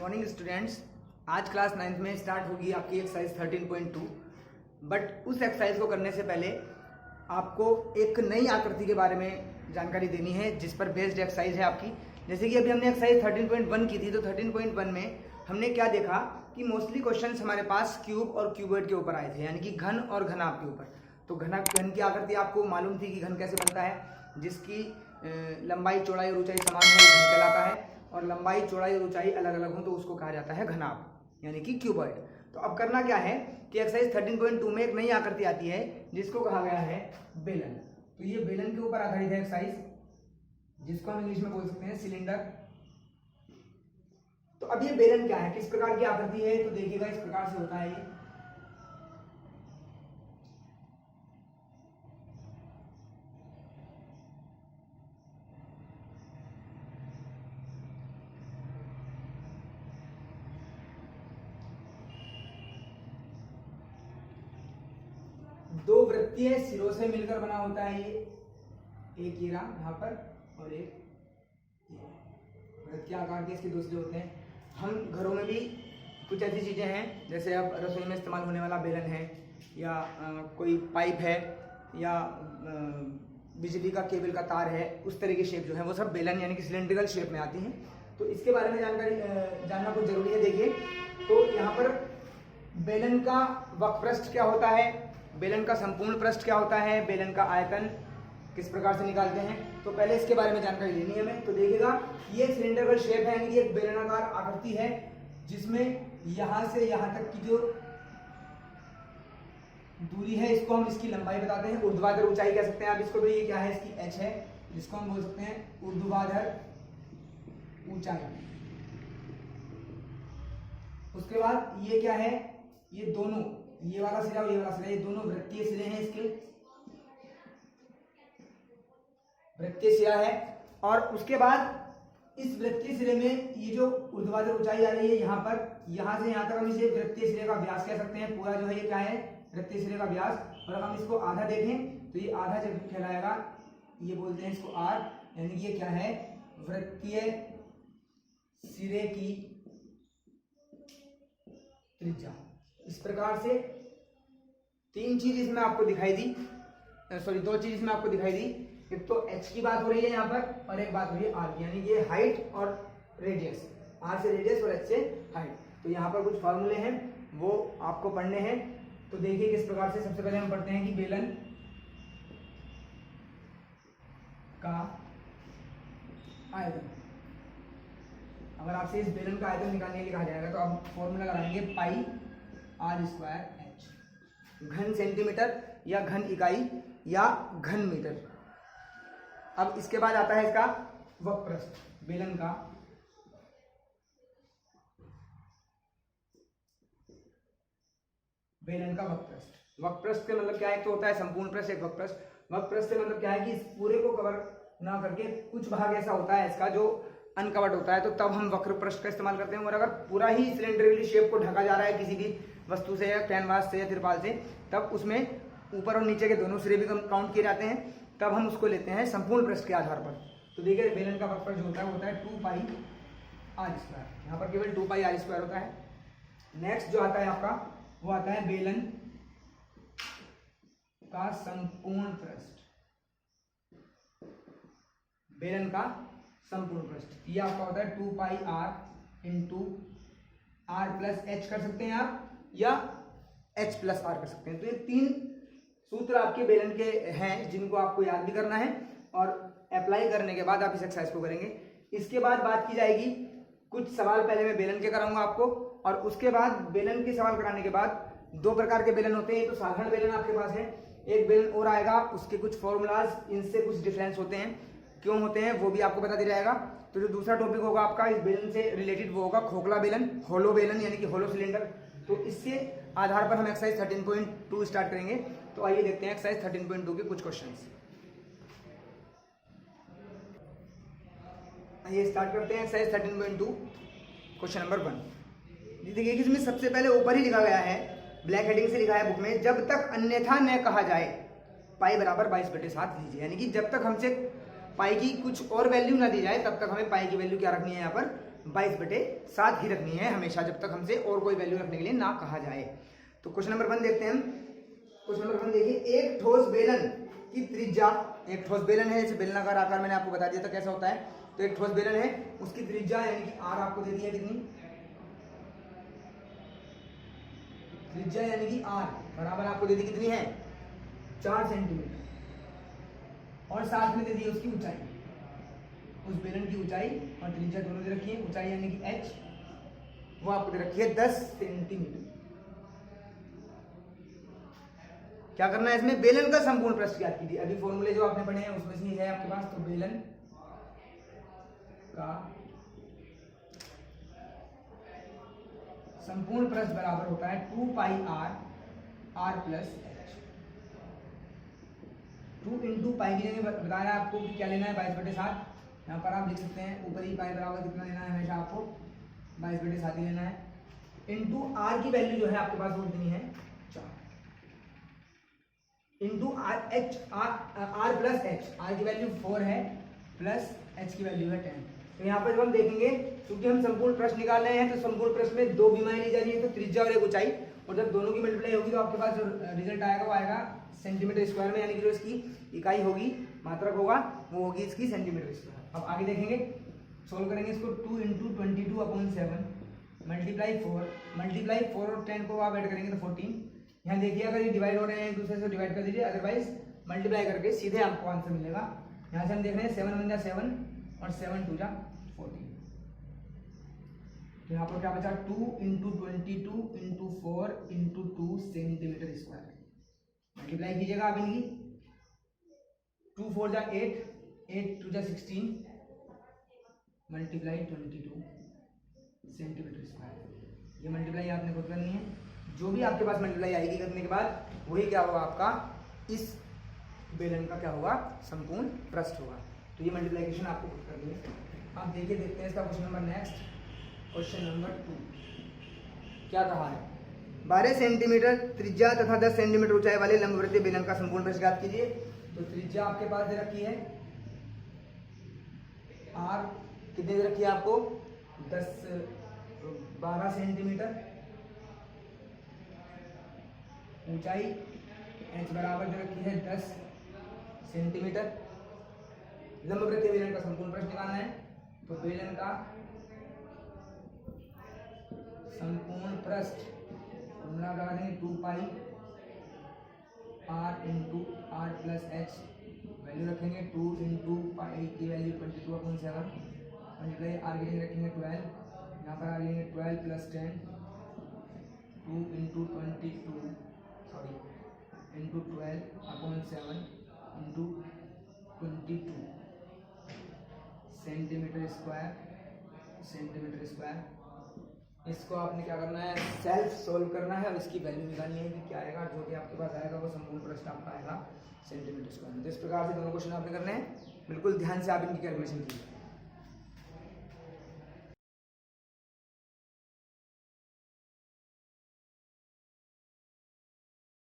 Morning students. आज class 9th में start होगी आपकी एक्सरसाइज 13.2। बट उस एक्सरसाइज को करने से पहले आपको एक नई आकृति के बारे में जानकारी देनी है जिस पर बेस्ड एक्सरसाइज है आपकी। जैसे कि अभी हमने एक्सरसाइज 13.1 की थी, तो 13.1 में हमने क्या देखा कि मोस्टली क्वेश्चंस हमारे पास क्यूब और क्यूबॉइड के ऊपर आए थे, यानी कि घन और घनाभ के ऊपर। तो घन की आकृति आपको मालूम थी कि घन कैसे बनता है, जिसकी लंबाई चौड़ाई और ऊंचाई समान हो घन कहलाता है, और लंबाई चौड़ाई और ऊंचाई अलग अलग हो तो उसको कहा जाता है घनाभ, यानी कि क्यूबॉइड। तो अब करना क्या है कि एक्सरसाइज 13.2 में एक नई आकृति आती है जिसको कहा गया है बेलन। तो ये बेलन के ऊपर आधारित है एक्सरसाइज, जिसको हम इंग्लिश में बोल सकते हैं सिलेंडर। तो अब ये बेलन क्या है, किस प्रकार की आकृति है, तो देखिएगा इस प्रकार से होता है ये। दो वृत्तीय सिरों से मिलकर बना होता है ये, एक ये रहा यहाँ पर और एक वृत्तीय आकार के इसके दो सिरे होते हैं। हम घरों में भी कुछ ऐसी चीजें हैं, जैसे अब रसोई में इस्तेमाल होने वाला बेलन है, या कोई पाइप है, या बिजली का केबल का तार है, उस तरह की शेप जो है वो सब बेलन यानी कि सिलेंड्रिकल शेप में आती हैं। तो इसके बारे में जानकारी जानना कुछ जरूरी है। देखिए, तो यहाँ पर बेलन का वक्रपृष्ठ क्या होता है, बेलन का संपूर्ण पृष्ठ क्या होता है, बेलन का आयतन किस प्रकार से निकालते हैं, तो पहले इसके बारे में जानकारी लेनी है हमें। तो देखिएगा, ये सिलेंडर शेप है, यानी एक बेलनाकार आकृति है जिसमें यहां से यहां तक की जो दूरी है इसको हम इसकी लंबाई बताते हैं, ऊर्ध्वाधर ऊंचाई कह सकते हैं आप इसको। तो ये क्या है, इसकी h है, जिसको हम बोल सकते हैं ऊर्ध्वाधर ऊंचाई। उसके बाद ये क्या है, ये दोनों, ये वाला सिरा और ये वाला सिरा, ये दोनों वृत्तीय सिरे हैं, इसके वृत्तीय सिरा है। और उसके बाद इस वृत्तीय सिरे में ये जो ऊर्ध्वाधर ऊंचाई आ रही है यहाँ पर, यहाँ से यहाँ तक हम इसे वृत्तीय सिरे का व्यास कह सकते हैं। पूरा जो है ये क्या है, वृत्तीय सिरे का व्यास। और हम इसको आधा देखें तो ये आधा जब कहलाएगा, ये बोलते हैं इसको r, यानी कि ये क्या है, वृत्तीय सिरे की त्रिज्या। इस प्रकार से तीन चीज इसमें आपको दिखाई दी, दो चीज इसमें आपको दिखाई दी। एक तो h की बात हो रही है यहाँ पर, और एक बात हो रही है r की, यानी ये हाइट और रेडियस, r से रेडियस और h से हाइट। तो यहाँ पर कुछ फॉर्मूले हैं वो आपको पढ़ने हैं। तो देखिए किस प्रकार से, सबसे पहले हम पढ़ते हैं कि बेलन का आयतन। अगर आपसे इस बेलन का आयतन निकालने के लिए कहा जाएगा तो आप फॉर्मूला लगाएंगे पाई r² h, घन सेंटीमीटर या घन इकाई या घन मीटर। अब इसके बाद आता है इसका वक्रपृष्ठ, बेलन का वक्रपृष्ठ। वक्रपृष्ठ का मतलब क्या है, तो होता है संपूर्ण पृष्ठ, एक वक्रपृष्ठ। वक्रपृष्ठ से मतलब क्या है कि इस पूरे को कवर ना करके कुछ भाग ऐसा होता है इसका जो अनकवर्ड होता है, तो तब हम वक्रपृष्ठ का इस्तेमाल करते हैं। और अगर पूरा ही सिलेंडरिकली शेप को ढका जा रहा है किसी भी वस्तु से, या कैनवास से या तिरपाल से, तब उसमें ऊपर और नीचे के दोनों सिरे भी काउंट किए जाते हैं, तब हम उसको लेते हैं संपूर्ण पृष्ठ के आधार पर। तो देखिए, बेलन का वक्रपृष्ठ जो होता है वो होता है 2 पाई r²। यहाँ पर केवल 2 पाई r² होता है। नेक्स्ट जो आता है आपका, वो आता है बेलन का संपूर्ण पृष्ठ। बेलन का संपूर्ण पृष्ठ ये आपका होता है 2 पाई r इंटू r+h कर सकते हैं आप, या h+r कर सकते हैं। तो ये तीन सूत्र आपके बेलन के हैं जिनको आपको याद भी करना है, और अप्लाई करने के बाद आप इस एक्सरसाइज को करेंगे। इसके बाद बात की जाएगी, कुछ सवाल पहले मैं बेलन के कराऊंगा आपको, और उसके बाद बेलन के सवाल कराने के बाद दो प्रकार के बेलन होते हैं। तो साधारण बेलन आपके पास है, एक बेलन और आएगा, उसके कुछ फॉर्मूलाज, इनसे कुछ डिफरेंस होते हैं, क्यों होते हैं वो भी आपको बता दिया जाएगा। तो जो दूसरा टॉपिक होगा आपका इस बेलन से रिलेटेड, वो होगा खोखला बेलन, होलो बेलन, यानी कि होलो सिलेंडर। तो इससे आधार पर हम एक्सरसाइज 13.2 स्टार्ट करेंगे। तो आइए देखते हैं एक्सरसाइज 13.2 के कुछ क्वेश्चंस। आइए स्टार्ट करते हैं एक्सरसाइज 13.2। क्वेश्चन नंबर 1, देखिए इसमें सबसे पहले ऊपर ही लिखा गया है, ब्लैक हेडिंग से लिखा है बुक में, जब तक अन्यथा न कहा जाए पाई बराबर 22/7 लीजिए। यानी कि जब तक हमसे पाई की कुछ और वैल्यू ना दी जाए तब तक हमें पाई की वैल्यू क्या रखनी है, यहाँ पर 22/7 ही रखनी है हमेशा, जब तक हमसे और कोई वैल्यू रखने के लिए ना कहा जाए। तो क्वेश्चन नंबर 1 देखते हैं हम। क्वेश्चन नंबर 1 देखिए, एक ठोस बेलन की त्रिज्या, एक ठोस बेलन है, जैसे बेलनाकार आकार मैंने आपको बता दिया था कैसा होता है। तो एक ठोस बेलन है, उसकी त्रिज्या यानी कि r आपको दे दी है कितनी, त्रिज्या यानी कि r बराबर आपको दे दी कितनी है 4 सेंटीमीटर, और साथ में दे दी उसकी ऊंचाई, उस बेलन की ऊंचाई और त्रिज्या दोनों दे रखी है। ऊंचाई यानी कि h वो आपको दे रखी है 10 सेंटीमीटर। क्या करना है इसमें, बेलन का संपूर्ण पृष्ठ ज्ञात कीजिए। अभी फॉर्मूले जो आपने पढ़े हैं उसमें से है आपके पास। तो बेलन का संपूर्ण पृष्ठ बराबर होता है 2 r plus h। 2 into pi की जगह बताया आपको कि क्या लेना है 22/7। यहाँ पर आप लिख सकते हैं ऊपर ही पाई बराबर कितना लेना है, हमेशा आपको 22/7 ही लेना है। इंटू r की वैल्यू जो है आपके पास वो कितनी है 4, into r plus h, r की वैल्यू 4 है प्लस h की वैल्यू है 10। तो यहाँ पर जब हम देखेंगे, क्योंकि हम संपूर्ण पृष्ठ निकाल रहे हैं, तो संपूर्ण पृष्ठ में 2 बीमारी ली जा रही है, तो त्रिज्या और एक ऊंचाई, और जब दोनों की मल्टीप्लाई होगी तो आपके पास जो रिजल्ट आएगा वो आएगा सेंटीमीटर स्क्वायर में, यानी कि जो इसकी इकाई होगी, मात्रक होगा, वो होगी इसकी सेंटीमीटर स्क्वायर। अब आगे देखेंगे, सोल्व करेंगे इसको। 2 इंटू 22/7 मल्टीप्लाई 4 और 10 को आप ऐड करेंगे तो 14। यहाँ देखिए अगर ये डिवाइड हो रहे हैं एक दूसरे से डिवाइड कर दीजिए, अदरवाइज मल्टीप्लाई करके सीधे आपको आंसर मिलेगा। यहाँ से हम देख रहे हैं 7 1 जा 7 और 7 2 जा 14। तो यहाँ पर क्या बचा 2 into 22 into 4 into 2 centimetre square. Multiply कीजिएगा आप इनकी, 2 4 जा 8, 8 2 जा 16 मल्टीप्लाई 22 सेंटीमीटर स्क्वायर। ये मल्टीप्लाई आपने खुद करनी है। जो भी आपके पास मल्टीप्लाई आएगी करने के बाद वही क्या होगा आपका इस बेलन का क्या होगा संपूर्ण पृष्ठ होगा। तो ये मल्टीप्लिकेशन आपको खुद करनी है। आप देखिए देखते हैं इसका question number next. Question number 2 क्या कहा है, 12 सेंटीमीटर त्रिज्या तथा 10 सेंटीमीटर ऊंचाई वाले लंबवृत्तीय बेलन का संपूर्ण पृष्ठ ज्ञात कीजिए। तो त्रिज्या आपके पास दे रखी है r, कितनी दे रखी है आपको 12 सेंटीमीटर, ऊंचाई h बराबर दे रखी है 10 सेंटीमीटर। लंबवृत्तीय बेलन का संपूर्ण पृष्ठ निकालना है। तो बेलन का संपूर्ण पृष्ठ फॉर्मूला लगा देंगे 2 पाई r into r plus h, value रखेंगे 2 इंटू पाई की वैल्यू 22/7 मल्टीप्लाई r की जगह रखेंगे 12, यहाँ पर आ लेंगे 12 plus 10, 2 into 22 into 12/7 into 22 centimetre square. इसको आपने क्या करना है सेल्फ सोल्व करना है और इसकी वैल्यू निकालनी है कि क्या आएगा। जो भी आपके पास आएगा वो संपूर्ण पृष्ठ आपका आएगा सेंटीमीटर स्क्वायर में। तो इस प्रकार से दोनों क्वेश्चन आपने करने हैं, बिल्कुल ध्यान से आप इनकी कैलकुलेशन कीजिए।